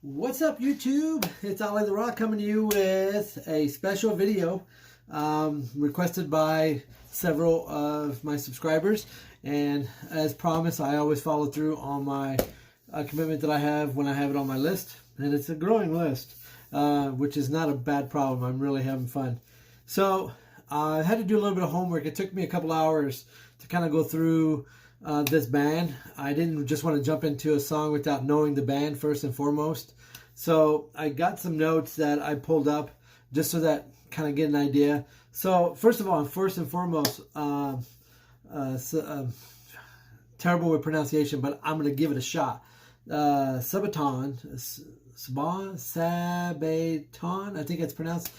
What's up, YouTube? It's Ali the Rock coming to you with a special video requested by several of my subscribers, and as promised, I always follow through on my commitment that I have when I have it on my list, and it's a growing list, which is not a bad problem. I'm really having fun. So I had to do a little bit of homework. It took me a couple hours to kind of go through this band. I didn't just want to jump into a song without knowing the band first and foremost. So I got some notes that I pulled up just so that kind of get an idea. So first of all, first and foremost, terrible with pronunciation, but I'm going to give it a shot. Sabaton, I think it's pronounced.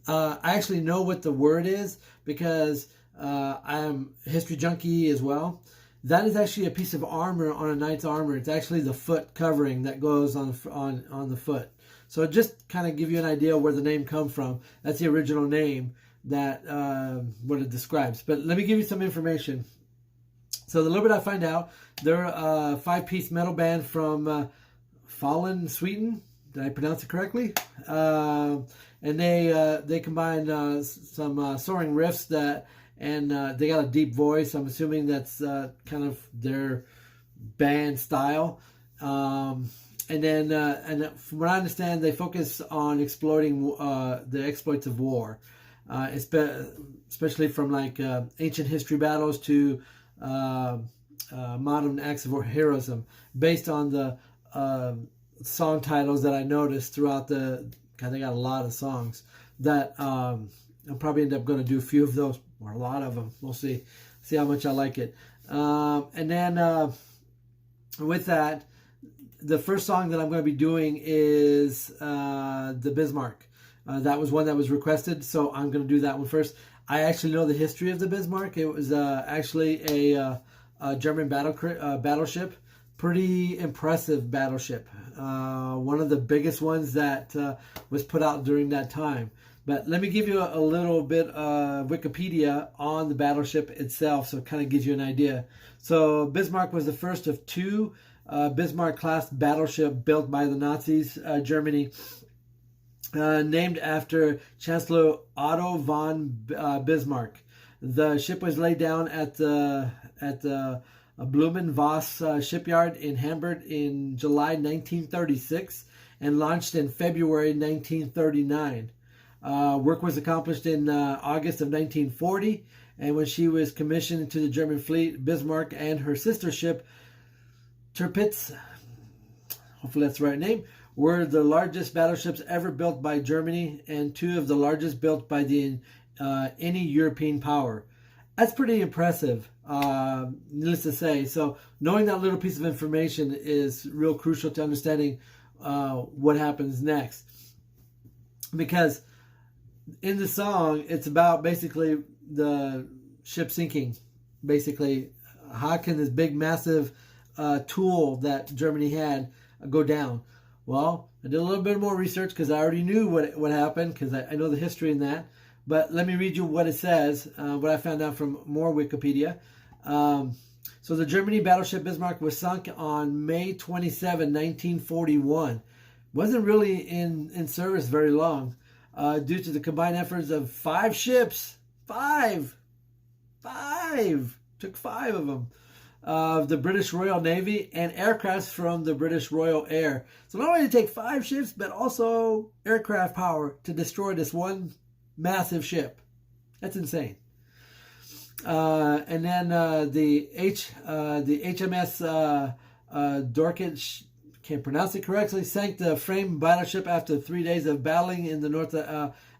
I actually know what the word is because I'm a history junkie as well. That is actually a piece of armor on a knight's armor. It's actually the foot covering that goes on the foot. So just kind of give you an idea where the name comes from. That's the original name that what it describes. But let me give you some information. So the little bit I find out, they're a 5-piece metal band from Fallen, Sweden. Did I pronounce it correctly? And they combine some soaring riffs that. And they got a deep voice. I'm assuming that's kind of their band style. And from what I understand, they focus on exploiting the exploits of war, especially from like ancient history battles to modern acts of heroism, based on the song titles that I noticed throughout the. God, they got a lot of songs that I'll probably end up going to do a few of those. Or a lot of them. We'll see how much I like it. And then with that, the first song that I'm going to be doing is the Bismarck. That was one that was requested, so I'm going to do that one first. I actually know the history of the Bismarck. It was actually a German battleship. Pretty impressive battleship. One of the biggest ones that was put out during that time. But let me give you a little bit of Wikipedia on the battleship itself, so it kind of gives you an idea. So Bismarck was the first of 2 Bismarck-class battleship built by the Nazis, Germany, named after Chancellor Otto von Bismarck. The ship was laid down at the Blumenvoss shipyard in Hamburg in July 1936 and launched in February 1939. Work was accomplished in August of 1940, and when she was commissioned into the German fleet, Bismarck and her sister ship, Tirpitz, hopefully that's the right name, were the largest battleships ever built by Germany and 2 of the largest built by any European power. That's pretty impressive, needless to say. So knowing that little piece of information is real crucial to understanding what happens next. Because in the song, it's about basically the ship sinking. Basically, how can this big, massive tool that Germany had go down? Well, I did a little bit more research because I already knew what happened because I know the history in that. But let me read you what it says, what I found out from more Wikipedia. So the Germany battleship Bismarck was sunk on May 27, 1941. Wasn't really in service very long. Due to the combined efforts of 5 ships, 5, took 5 of them, of the British Royal Navy and aircrafts from the British Royal Air. So not only did it take 5 ships, but also aircraft power to destroy this one massive ship. That's insane. And then the HMS Dorset, can't pronounce it correctly, sank the frame battleship after 3 days of battling in the North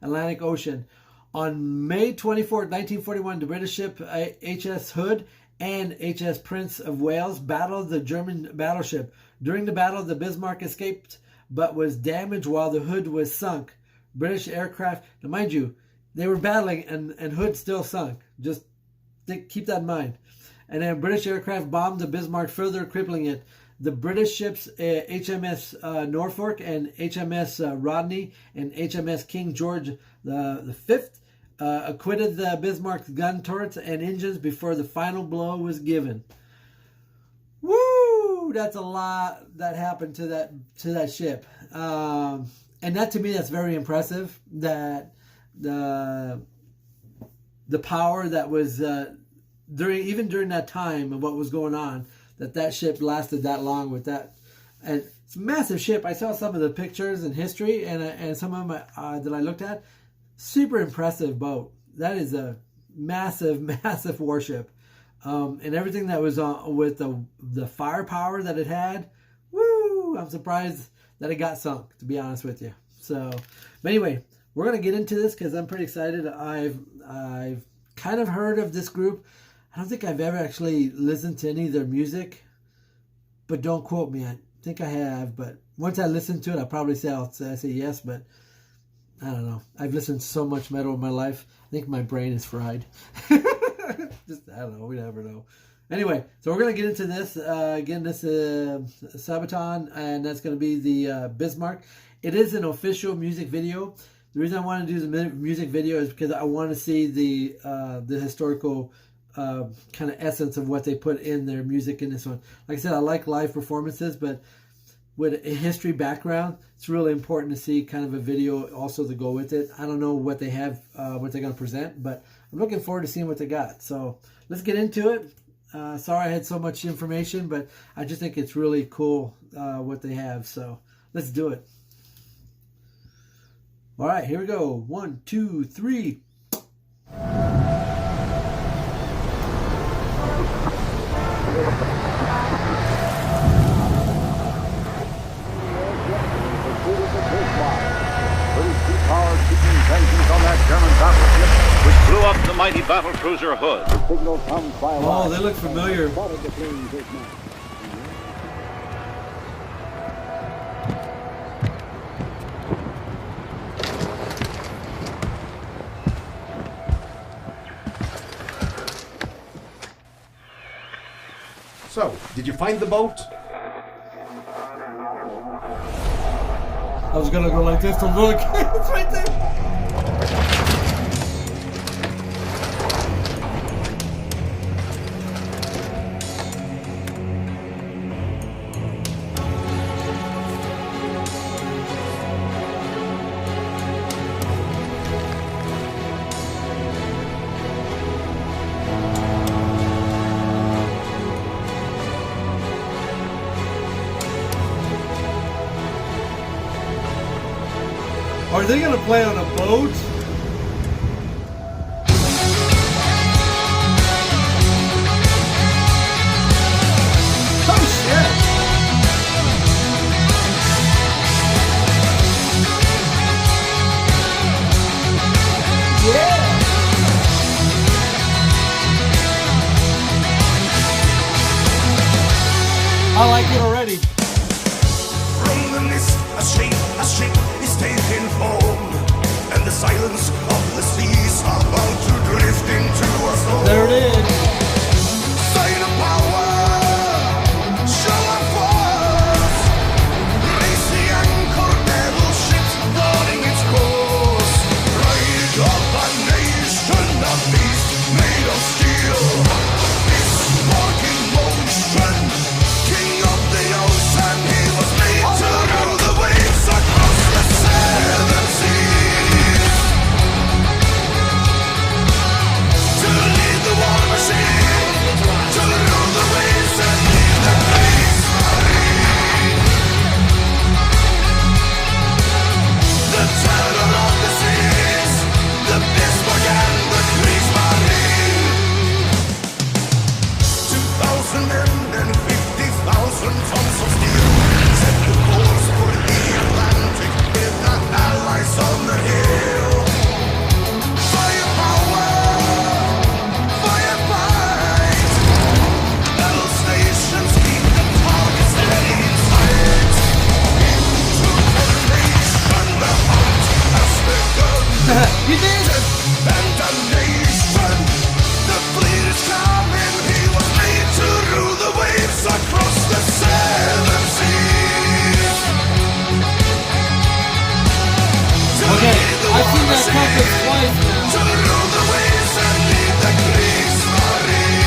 Atlantic Ocean. On May 24, 1941, the British ship HS Hood and HS Prince of Wales battled the German battleship. During the battle, the Bismarck escaped but was damaged while the Hood was sunk. British aircraft, now mind you, they were battling and Hood still sunk. Just keep that in mind. And then British aircraft bombed the Bismarck, further crippling it. The British ships HMS Norfolk and HMS Rodney and HMS King George V acquitted the Bismarck's gun turrets and engines before the final blow was given. Woo! that's a lot that happened to that ship. And that, to me, that's very impressive. That the power that was during that time of what was going on, that ship lasted that long with that. And it's a massive ship. I saw some of the pictures and history, and some of them that I looked at. Super impressive boat. That is a massive, massive warship. And everything that was with the firepower that it had. Woo! I'm surprised that it got sunk, to be honest with you. So, but anyway, we're gonna get into this because I'm pretty excited. I've kind of heard of this group. I don't think I've ever actually listened to any of their music, but don't quote me. I think I have, but once I listen to it, I'll probably say I say yes, but I don't know. I've listened to so much metal in my life. I think my brain is fried. Just, I don't know. We never know. Anyway, so we're going to get into this. Again, this is Sabaton, and that's going to be the Bismarck. It is an official music video. The reason I want to do the music video is because I want to see the historical kind of essence of what they put in their music in this one. Like I said, I like live performances, but with a history background, it's really important to see kind of a video also to go with it. I don't know what they have, what they're going to present, but I'm looking forward to seeing what they got. So let's get into it. Sorry I had so much information, but I just think it's really cool what they have. So let's do it. All right, here we go. 1, 2, 3. On that German battleship, which blew up the mighty battle cruiser Hood. Oh, they look familiar. So, did you find the boat? I was gonna go like this to look. It's right there. Are they gonna play on a boat? Oh shit! Yeah! I like it already. From the mist, a shape is taking form, and the silence of the seas are about to drift into a storm. There it is. Sign of power, show of force. Raise the anchor, battleships guarding its course. Ride up a nation, a beast made of steel. Bismarck in motion, king of the ocean, he was made to rule the waves across the seven seas. To lead the war machine, to rule the waves and lead the Bismarck. The terror of the seas, the Bismarck and the Kriegsmarine. 2,000 men and 50,000 tons of steel set the course for the Atlantic with the Allies on the hill. Firepower, firefight. Battle stations keep the target steady in sight. Into formation, the hunt has begun. You did it! And a nation, the fleet is coming. He was made to rule the waves across the seven seas. To Okay, lead the I've war seen that machine, carpet twice now. to rule the waves and lead the Kriegsmarine.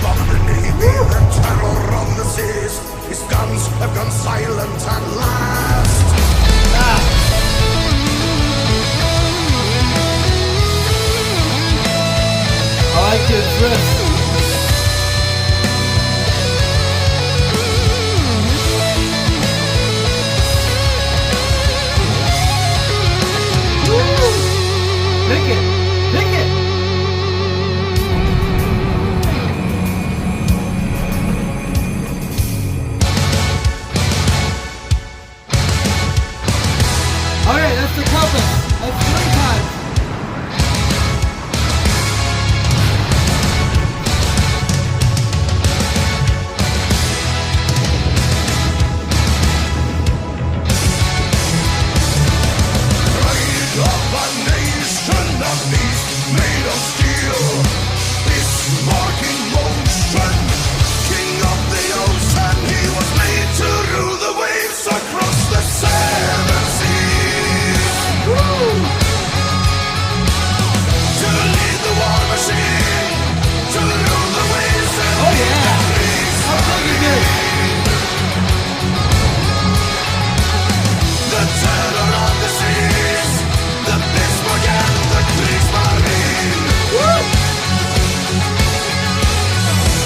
But the Navy, the terror of the seas, his guns have gone silent at last. I like your twist. Pick it! Pick it! Alright, that's the compass. That's 3 times. Rise up a nation of beasts made of steel. Bismarck in motion, king of the ocean, he was made to rule the waves across the 7 seas. To lead the war machine, to rule the waves and Oh yeah! How fucking good! the terror of the seas, the Bismarck and the Kriegsmarine.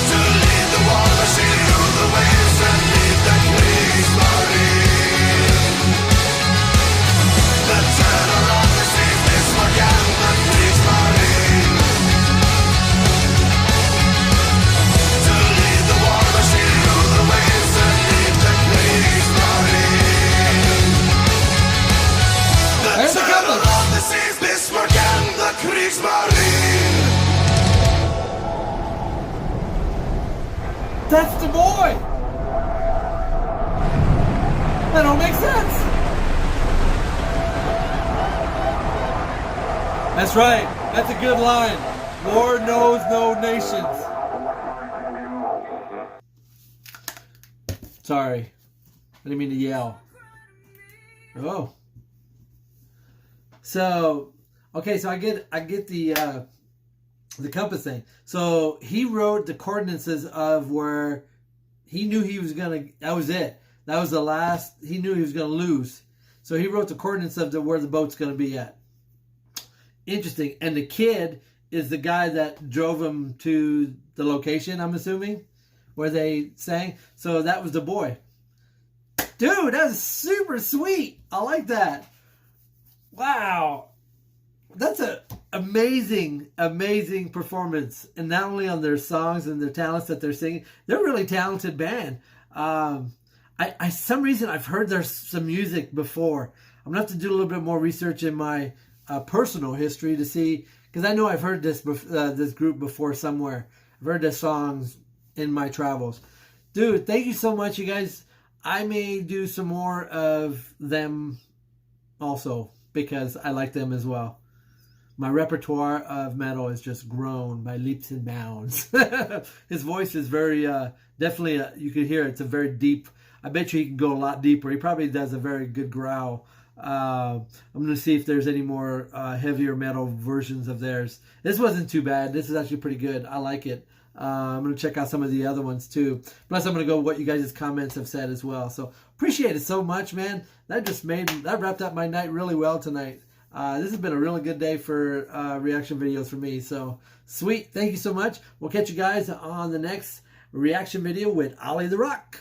To lead the war machine, rule the waves and lead the Kriegsmarine. The terror of the seas, Bismarck and the Kriegsmarine. To lead the war machine, rule the waves and lead the Kriegsmarine. There's the Terror compass! of the seas, Bismarck and the Kriegsmarine. That's the boy! That don't make sense! That's right. That's a good line. War knows no nations. Sorry. I didn't mean to yell. Oh. So, okay, so I get the compass thing. So he wrote the coordinates of where he knew he was gonna. That was it. That was the last. He knew he was gonna lose. So he wrote the coordinates of where the boat's gonna be at. Interesting. And the kid is the guy that drove him to the location. I'm assuming where they sang. So that was the boy. Dude, that's super sweet. I like that. Wow. That's an amazing, amazing performance. And not only on their songs and their talents that they're singing, they're a really talented band. I some reason I've heard their some music before. I'm going to have to do a little bit more research in my personal history to see, because I know I've heard this group before somewhere. I've heard their songs in my travels. Dude, thank you so much, you guys. I may do some more of them also, because I like them as well. My repertoire of metal has just grown by leaps and bounds. His voice is very, definitely, you can hear it's a very deep, I bet you he can go a lot deeper. He probably does a very good growl. I'm going to see if there's any more heavier metal versions of theirs. This wasn't too bad. This is actually pretty good. I like it. I'm going to check out some of the other ones too. Plus, I'm going to go what you guys' comments have said as well. So, appreciate it so much, man. That wrapped up my night really well tonight. This has been a really good day for reaction videos for me. So, sweet. Thank you so much. We'll catch you guys on the next reaction video with Ollie the Rock.